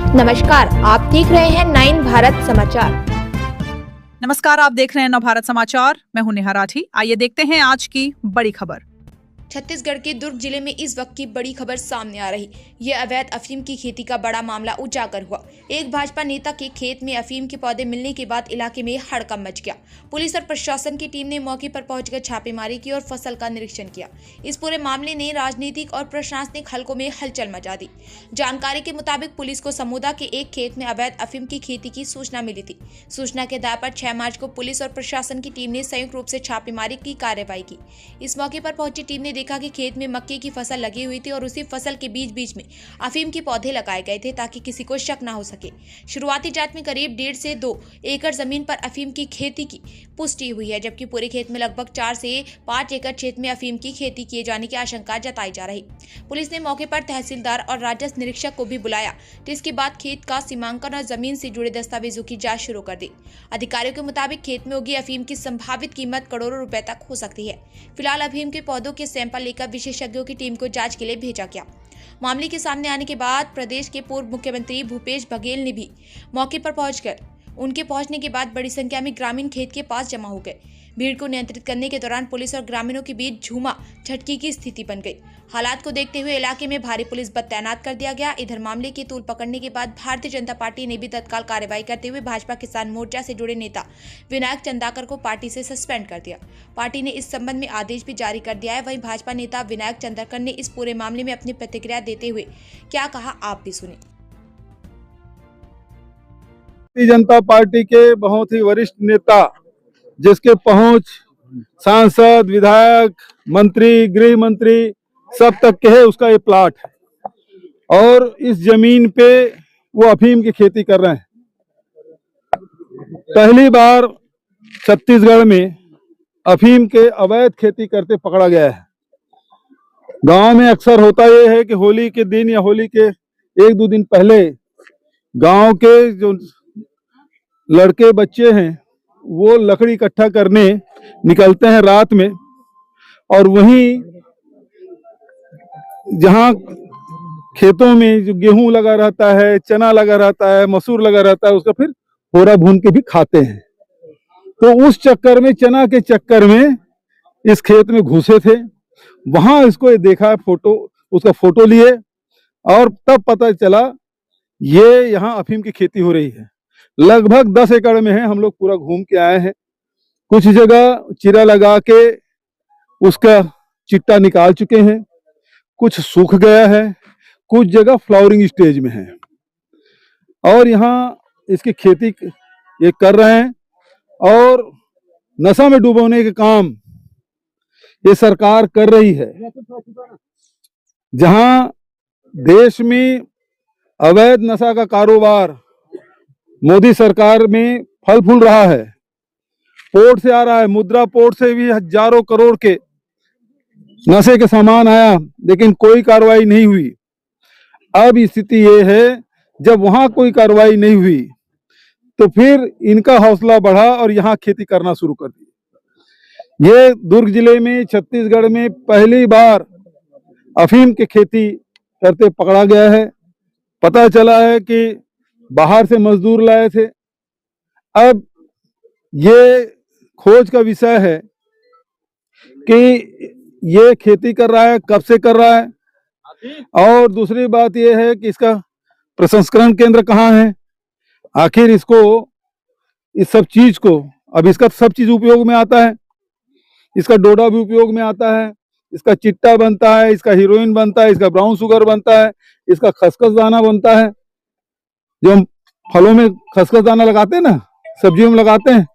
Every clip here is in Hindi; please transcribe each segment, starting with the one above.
नमस्कार, आप देख रहे हैं 9 भारत समाचार। नमस्कार, आप देख रहे हैं नवभारत समाचार। मैं हूं नेहा राठी। आइए देखते हैं आज की बड़ी खबर। छत्तीसगढ़ के दुर्ग जिले में इस वक्त की बड़ी खबर सामने आ रही। ये अवैध अफीम की खेती का बड़ा मामला उजागर हुआ। एक भाजपा नेता के खेत में अफीम के पौधे मिलने के बाद इलाके में हड़कंप मच गया। पुलिस और प्रशासन की टीम ने मौके पर पहुंचकर छापेमारी की और फसल का निरीक्षण किया। इस पूरे मामले ने राजनीतिक और प्रशासनिक हलकों में हलचल मचा दी। जानकारी के मुताबिक पुलिस को समूदा के एक खेत में अवैध अफीम की खेती की सूचना मिली थी। सूचना के आधार पर 6 मार्च को पुलिस और प्रशासन की टीम ने संयुक्त रूप से छापेमारी की कार्रवाई की। इस मौके पर पहुंची टीम ने देखा कि खेत में मक्के की फसल लगी हुई थी और उसी फसल के बीच में अफीम के पौधे लगाए गए थे ताकि किसी को शक न हो सके। शुरुआती जांच में करीब 1.5 से 2 एकड़ जमीन पर अफीम की खेती की पुष्टि हुई है, जबकि पूरे खेत में लगभग 4 से 5 एकड़ क्षेत्र में अफीम की खेती किए जाने की आशंका जताई जा रही। पुलिस ने मौके पर तहसीलदार और राजस्व निरीक्षक को भी बुलाया, जिसके बाद खेत का सीमांकन और जमीन से जुड़े दस्तावेजों की जांच शुरू कर दी। अधिकारियों के मुताबिक खेत में उगी अफीम की संभावित कीमत करोड़ों रुपए तक हो सकती है। फिलहाल अफीम के पौधों के सैंपल लेकर विशेषज्ञों की टीम को जांच के लिए भेजा गया। मामले के सामने आने के बाद प्रदेश के पूर्व मुख्यमंत्री भूपेश बघेल ने भी मौके पर पहुंचकर उनके पहुंचने के बाद बड़ी संख्या में ग्रामीण खेत के पास जमा हो गए। भीड़ को नियंत्रित करने के दौरान पुलिस और ग्रामीणों के बीच झूमा झटकी की स्थिति बन गई। हालात को देखते हुए इलाके में भारी पुलिस बल तैनात कर दिया गया। इधर मामले की तूल पकड़ने के बाद भारतीय जनता पार्टी ने भी तत्काल कार्रवाई करते हुए भाजपा किसान मोर्चा से जुड़े नेता विनायक चंदाकर को पार्टी से सस्पेंड कर दिया। पार्टी ने इस संबंध में आदेश भी जारी कर दिया है। वहीं भाजपा नेता विनायक चंदाकर ने इस पूरे मामले में अपनी प्रतिक्रिया देते हुए क्या कहा, आप भी सुने। भारतीय जनता पार्टी के बहुत ही वरिष्ठ नेता, जिसके पहुंच सांसद, विधायक, मंत्री, गृह मंत्री सब तक के है, उसका ये प्लाट है और इस जमीन पे वो अफीम की खेती कर रहे हैं। पहली बार छत्तीसगढ़ में अफीम के अवैध खेती करते पकड़ा गया है। गांव में अक्सर होता ये है कि होली के दिन या होली के 1-2 दिन पहले गांव के जो लड़के बच्चे हैं वो लकड़ी इकट्ठा करने निकलते हैं रात में, और वहीं जहां खेतों में जो गेहूं लगा रहता है, चना लगा रहता है, मसूर लगा रहता है, उसका फिर होरा भून के भी खाते हैं। तो उस चक्कर में, चना के चक्कर में इस खेत में घुसे थे। वहां इसको देखा, उसका फोटो लिए और तब पता चला ये यहाँ अफीम की खेती हो रही है। लगभग 10 एकड़ में है। हम लोग पूरा घूम के आए हैं। कुछ जगह चिरा लगा के उसका चिट्टा निकाल चुके हैं, कुछ सूख गया है, कुछ जगह फ्लावरिंग स्टेज में है और यहाँ इसकी खेती ये कर रहे हैं और नशा में डुबोने के काम ये सरकार कर रही है। जहां देश में अवैध नशा का कारोबार मोदी सरकार में फल फूल रहा है, पोर्ट से आ रहा है, मुद्रा पोर्ट से भी हजारों करोड़ के नशे के सामान आया, लेकिन कोई कार्रवाई नहीं हुई। अब स्थिति ये है, जब वहां कोई कार्रवाई नहीं हुई तो फिर इनका हौसला बढ़ा और यहाँ खेती करना शुरू कर दी। ये दुर्ग जिले में, छत्तीसगढ़ में पहली बार अफीम की खेती करते पकड़ा गया है। पता चला है कि बाहर से मजदूर लाए थे। अब ये खोज का विषय है कि ये खेती कर रहा है, कब से कर रहा है, और दूसरी बात ये है कि इसका प्रसंस्करण केंद्र कहाँ है। आखिर इसको, इस सब चीज को, अब इसका सब चीज उपयोग में आता है। इसका डोडा भी उपयोग में आता है, इसका चिट्टा बनता है, इसका हीरोइन बनता है, इसका ब्राउन शुगर बनता है, इसका खसखस दाना बनता है। जो हम फलों में खसखस दाना लगाते हैं ना, सब्जियों में लगाते हैं,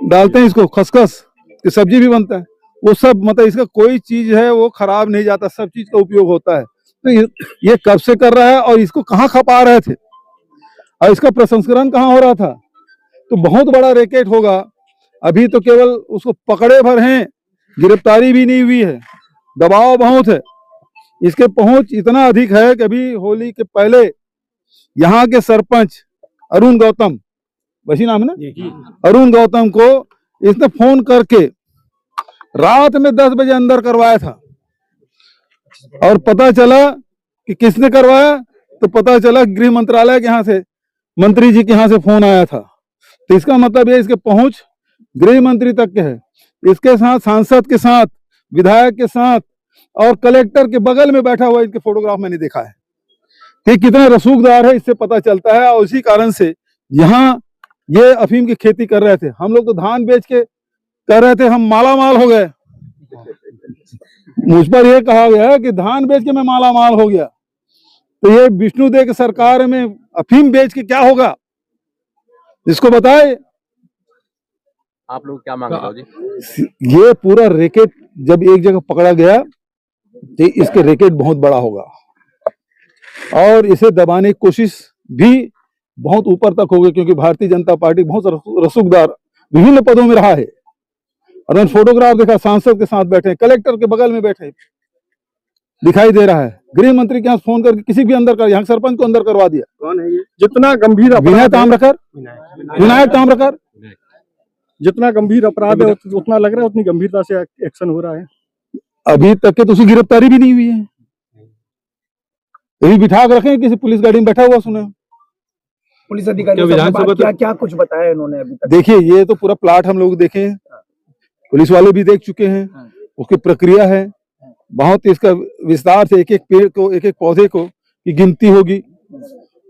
डालते हैं इसको खसखस, कि सब्जी भी बनता है। वो सब, मतलब इसका कोई चीज है वो खराब नहीं जाता, सब चीज का उपयोग होता है। तो ये कब से कर रहा है और इसको कहाँ खपा रहे थे और इसका प्रसंस्करण कहाँ हो रहा था, तो बहुत बड़ा रैकेट होगा। अभी तो केवल उसको पकड़े भर हैं, गिरफ्तारी भी नहीं हुई है। दबाव बहुत है, इसके पहुंच इतना अधिक है कि अभी होली के पहले यहाँ के सरपंच अरुण गौतम, वही नाम है ना, अरुण गौतम को इसने फोन करके रात में 10 बजे अंदर करवाया था और पता चला कि किसने करवाया, तो पता चला गृह मंत्रालय के यहाँ से, मंत्री जी के यहाँ से फोन आया था। तो इसका मतलब ये इसके पहुंच गृह मंत्री तक के है। इसके साथ सांसद के साथ, विधायक के साथ और कलेक्टर के बगल में बैठा हुआ इनके फोटोग्राफ मैंने देखा है। ये कितना रसूखदार है इससे पता चलता है। और इसी कारण से यहाँ ये अफीम की खेती कर रहे थे। हम लोग तो धान बेच के कर रहे थे हम माला माल हो गए। मुझ पर यह कहा गया है कि धान बेच के मैं माला माल हो गया। तो ये विष्णुदेव की सरकार में अफीम बेच के क्या होगा, इसको बताए। आप लोग क्या मांग रहे हो जी? ये पूरा रैकेट जब एक जगह पकड़ा गया तो इसके रैकेट बहुत बड़ा होगा और इसे दबाने की कोशिश भी बहुत ऊपर तक होगी, क्योंकि भारतीय जनता पार्टी बहुत रसूखदार विभिन्न पदों में रहा है। और मैंने फोटोग्राफ देखा, सांसद के साथ बैठे, कलेक्टर के बगल में बैठे दिखाई दे रहा है। गृह मंत्री के यहाँ फोन करके किसी भी अंदर कर, यहाँ सरपंच को अंदर करवा दिया। कौन है ये? जितना गंभीर विनायक ताम्रकर, विनायक ताम्रकर। जितना गंभीर अपराध है उतना लग रहा है उतनी गंभीरता से एक्शन हो रहा है। अभी तक के तो उसकी गिरफ्तारी भी नहीं हुई है। अभी बिठा कर रखे किसी पुलिस गाड़ी में बैठा हुआ सुने। पुलिस अधिकारी क्या क्या कुछ बताया इन्होंने अभी तक? देखिए, ये तो पूरा प्लाट हम लोग देखे हैं, पुलिस वाले भी देख चुके हैं। उसकी प्रक्रिया है बहुत, इसका विस्तार से एक एक पेड़ को, एक एक पौधे को की गिनती होगी,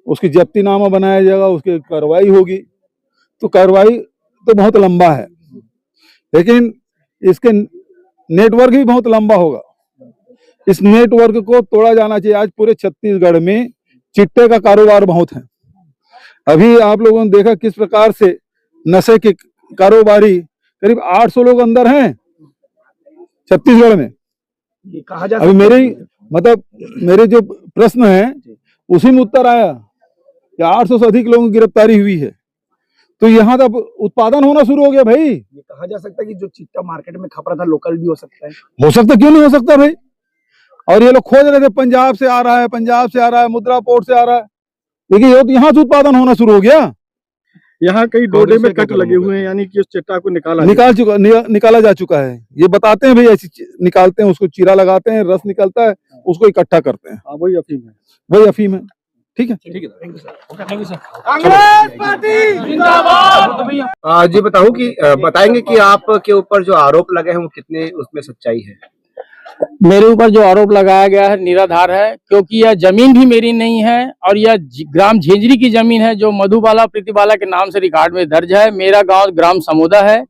उसकी जब्तीनामा बनाया जाएगा, उसकी कार्रवाई होगी। तो कार्रवाई तो बहुत लंबा है, लेकिन इसके नेटवर्क भी बहुत लंबा होगा। इस नेटवर्क को तोड़ा जाना चाहिए। आज पूरे छत्तीसगढ़ में चिट्टे का कारोबार बहुत है। अभी आप लोगों ने देखा किस प्रकार से नशे के कारोबारी करीब 800 लोग अंदर हैं छत्तीसगढ़ में। ये कहा जा अभी मेरे जो प्रश्न है उसी में उत्तर आया कि 800 से अधिक लोगों की गिरफ्तारी हुई है। तो यहाँ तक उत्पादन होना शुरू हो गया भाई। ये कहा जा सकता है कि जो चिट्टा मार्केट में खपरा था लोकल भी हो सकता है। हो सकता, क्यों नहीं हो सकता भाई। और ये लोग खोज रहे थे पंजाब से आ रहा है, पंजाब से आ रहा है, मुद्रा पोर्ट से आ रहा है, लेकिन ये तो यहाँ से उत्पादन होना शुरू हो गया। यहाँ कई डोडे में कट लगे हुए हैं, यानी कि उस चिट्टा को निकाला जा चुका है। ये बताते हैं भाई, ऐसी निकालते हैं, उसको चीरा लगाते हैं, रस निकलता है, उसको इकट्ठा करते हैं। वही अफीम है, वही अफीम है। ठीक है, कांग्रेस पार्टी जिंदाबाद। जी बताएंगे कि आपके ऊपर जो आरोप लगे हैं वो कितने उसमें सच्चाई है? मेरे ऊपर जो आरोप लगाया गया है निराधार है, क्योंकि यह जमीन भी मेरी नहीं है और यह ग्राम झेंझरी की जमीन है जो मधुबाला प्रीतिबाला के नाम से रिकॉर्ड में दर्ज है। मेरा गांव ग्राम समोदा है,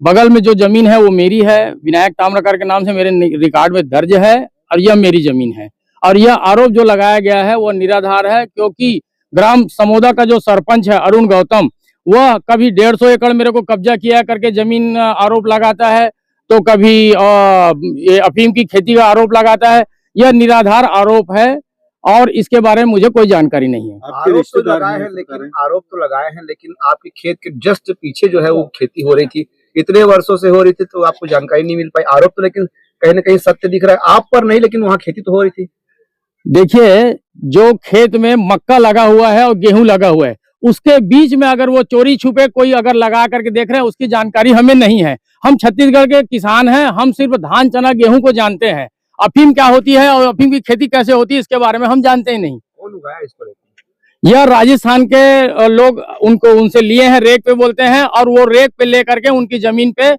बगल में जो जमीन है वो मेरी है, विनायक ताम्रकर के नाम से मेरे रिकॉर्ड में दर्ज है और यह मेरी जमीन है। और यह आरोप जो लगाया गया है वो निराधार है, क्योंकि ग्राम समोदा का जो सरपंच है अरुण गौतम, वह कभी 150 एकड़ मेरे को कब्जा किया करके जमीन आरोप लगाता है, तो कभी ये अफीम की खेती का आरोप लगाता है। यह निराधार आरोप है और इसके बारे में मुझे कोई जानकारी नहीं है। आरोप तो लगाए हैं, लेकिन आपके खेत के जस्ट पीछे जो है वो खेती हो रही थी, इतने वर्षों से हो रही थी, तो आपको जानकारी नहीं मिल पाई। आरोप तो लेकिन कहीं ना कहीं सत्य दिख रहा है, आप पर नहीं, लेकिन वहाँ खेती तो हो रही थी। देखिए, जो खेत में मक्का लगा हुआ है और गेहूं लगा हुआ है, उसके बीच में अगर वो चोरी छुपे कोई अगर लगा करके देख रहे हैं, उसकी जानकारी हमें नहीं है। हम छत्तीसगढ़ के किसान हैं, हम सिर्फ धान चना गेहूं को जानते हैं। अफीम क्या होती है और अफीम की खेती कैसे होती है इसके बारे में हम जानते ही नहीं। कौन उगाया इसको? यह राजस्थान के लोग उनसे लिए हैं, रेक पे बोलते हैं, और वो रेक पे लेकर के उनकी जमीन पे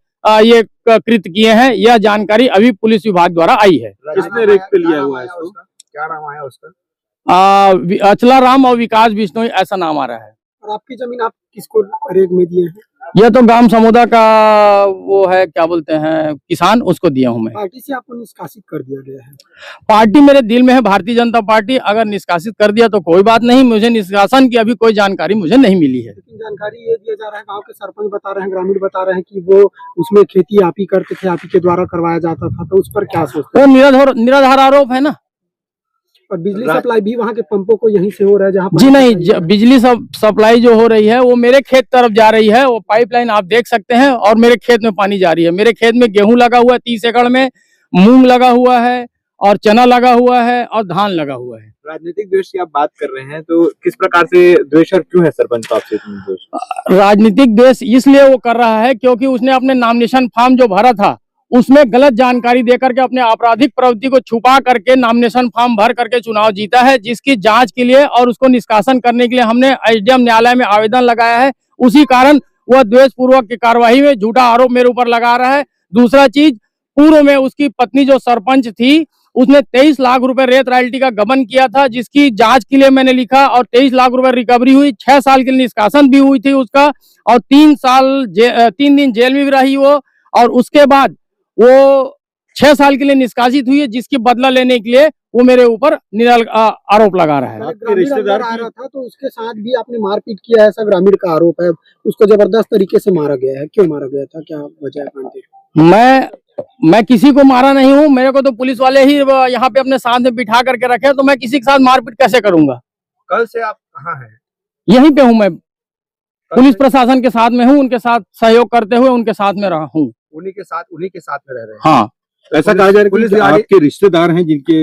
ये कृत किए हैं। यह जानकारी अभी पुलिस विभाग द्वारा आई है। किसने रेक पे लिया हुआ है इसको? क्या नाम आया उसका? अचला राम और विकास बिश्नोई ऐसा नाम आ रहा है। और आपकी जमीन आप किसको रेक में दिए हैं? यह तो ग्राम समोदा का वो है, क्या बोलते हैं, किसान, उसको दिया हूं मैं। पार्टी से आपको निष्कासित कर दिया गया है? पार्टी मेरे दिल में है भारतीय जनता पार्टी, अगर निष्कासित कर दिया तो कोई बात नहीं, मुझे निष्कासन की अभी कोई जानकारी मुझे नहीं मिली है। लेकिन जानकारी ये दिया जा रहा है, गांव के सरपंच बता रहे हैं, ग्रामीण बता रहे हैं कि वो उसमें खेती आप ही करते थे, आप ही के द्वारा करवाया जाता था, तो उस पर क्या सोचते हैं? वो निराधार आरोप है ना। और बिजली सप्लाई भी वहाँ के पंपों को यहीं से हो रहा है जहाँ? जी नहीं, बिजली सप्लाई जो हो रही है वो मेरे खेत तरफ जा रही है, वो पाइपलाइन आप देख सकते हैं, और मेरे खेत में पानी जा रही है। मेरे खेत में गेहूं लगा हुआ है 30 एकड़ में, मूंग लगा हुआ है और चना लगा हुआ है और धान लगा हुआ है। राजनीतिक द्वेष की आप बात कर रहे हैं, तो किस प्रकार से द्वेष और क्यों है सरपंच को आपसे इतना द्वेष? राजनीतिक द्वेष इसलिए वो कर रहा है क्योंकि उसने अपने नॉमिनेशन फॉर्म जो भरा था उसमें गलत जानकारी देकर के अपने आपराधिक प्रवृत्ति को छुपा करके नामिनेशन फॉर्म भर करके चुनाव जीता है, जिसकी जांच के लिए और उसको निष्कासन करने के लिए हमने एसडीएम न्यायालय में आवेदन लगाया है। उसी कारण वह द्वेषपूर्वक की कार्रवाई में झूठा आरोप मेरे ऊपर लगा रहा है। दूसरा चीज, पूर्व में उसकी पत्नी जो सरपंच थी, उसने 23 लाख रुपए रेत रॉयल्टी का गबन किया था, जिसकी जांच के लिए मैंने लिखा और 23 लाख रुपए रिकवरी हुई। 6 साल के लिए निष्कासन भी हुई थी उसका, और 3 दिन जेल में भी रही वो, और उसके बाद वो 6 साल के लिए निष्कासित हुई है, जिसकी बदला लेने के लिए वो मेरे ऊपर निराल आरोप लगा रहा है। आपके रिश्तेदार आ रहा था तो उसके साथ भी आपने मारपीट किया है, ऐसा ग्रामीण का आरोप है। उसको जबरदस्त तरीके से मारा गया है, क्यों मारा गया था, क्या वजह है कांड की? मैं किसी को मारा नहीं हूँ। मेरे को तो पुलिस वाले ही यहाँ पे अपने साथ में बिठा करके रखे, तो मैं किसी के साथ मारपीट कैसे करूंगा? कल से आप कहाँ हैं? यहीं पे हूँ मैं, पुलिस प्रशासन के साथ में हूँ, उनके साथ सहयोग करते हुए उनके साथ में रहा हूँ। उन्हीं के साथ में रह रहे हैं। हाँ, ऐसा कहा जा रहा है पुलिस कि आपके रिश्तेदार हैं जिनके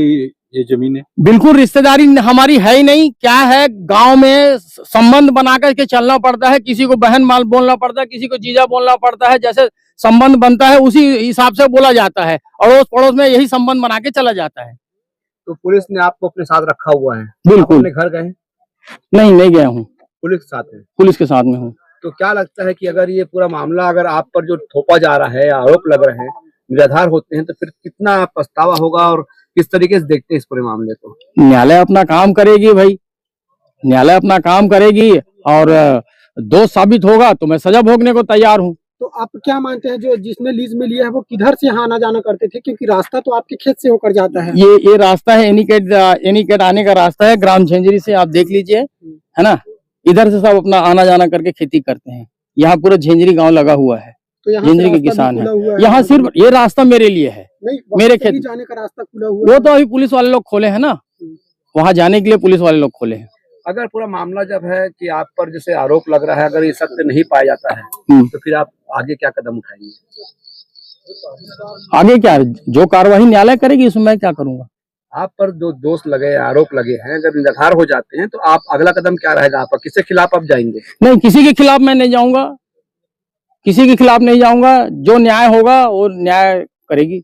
ये जमीन है। बिल्कुल रिश्तेदारी हमारी है ही नहीं। क्या है, गांव में संबंध बना करके चलना पड़ता है, किसी को बहन माल बोलना पड़ता है, किसी को जीजा बोलना पड़ता है। जैसे संबंध बनता है उसी हिसाब से बोला जाता है, अड़ोस पड़ोस में यही संबंध बना के चला जाता है। तो पुलिस ने आपको अपने साथ रखा हुआ है? बिल्कुल। अपने घर गए? नहीं गया हूँ, पुलिस के साथ है? पुलिस के साथ में हूँ। तो क्या लगता है कि अगर ये पूरा मामला अगर आप पर जो थोपा जा रहा है, आरोप लग रहे हैं, निराधार होते हैं, तो फिर कितना पछतावा होगा और किस तरीके से देखते हैं इस पूरे मामले को? न्यायालय अपना काम करेगी भाई, न्यायालय अपना काम करेगी, और दोष साबित होगा तो मैं सजा भोगने को तैयार हूँ। तो आप क्या मानते हैं, जो जिसने लीज में लिया है वो किधर से यहाँ आना जाना करते थे? क्योंकि रास्ता तो आपके खेत से होकर जाता है। ये रास्ता है एनीकेट आने का रास्ता है, ग्राम झेंझरी से आप देख लीजिए, है ना। इधर से सब अपना आना जाना करके खेती करते हैं। यहाँ पूरा झेंझरी गांव लगा हुआ है, तो यहाँ झेंझरी के किसान है। यहाँ सिर्फ ये रास्ता मेरे लिए है, नहीं, मेरे खेत जाने का रास्ता खुला हुआ वो तो अभी पुलिस वाले लोग खोले हैं ना, वहाँ जाने के लिए पुलिस वाले लोग खोले हैं। अगर पूरा मामला जब है कि आप पर जैसे आरोप लग रहा है, अगर ये सत्य नहीं पाया जाता है तो फिर आप आगे क्या कदम उठाएंगे? आगे क्या, जो कार्रवाई न्यायालय करेगी उसमें मैं क्या करूंगा। आप पर जो दोष लगे, आरोप लगे हैं, अगर निराधार हो जाते हैं तो आप अगला कदम क्या रहेगा आपका? किसके खिलाफ आप जाएंगे? नहीं, किसी के खिलाफ मैं नहीं जाऊंगा, किसी के खिलाफ नहीं जाऊंगा। जो न्याय होगा वो न्याय करेगी।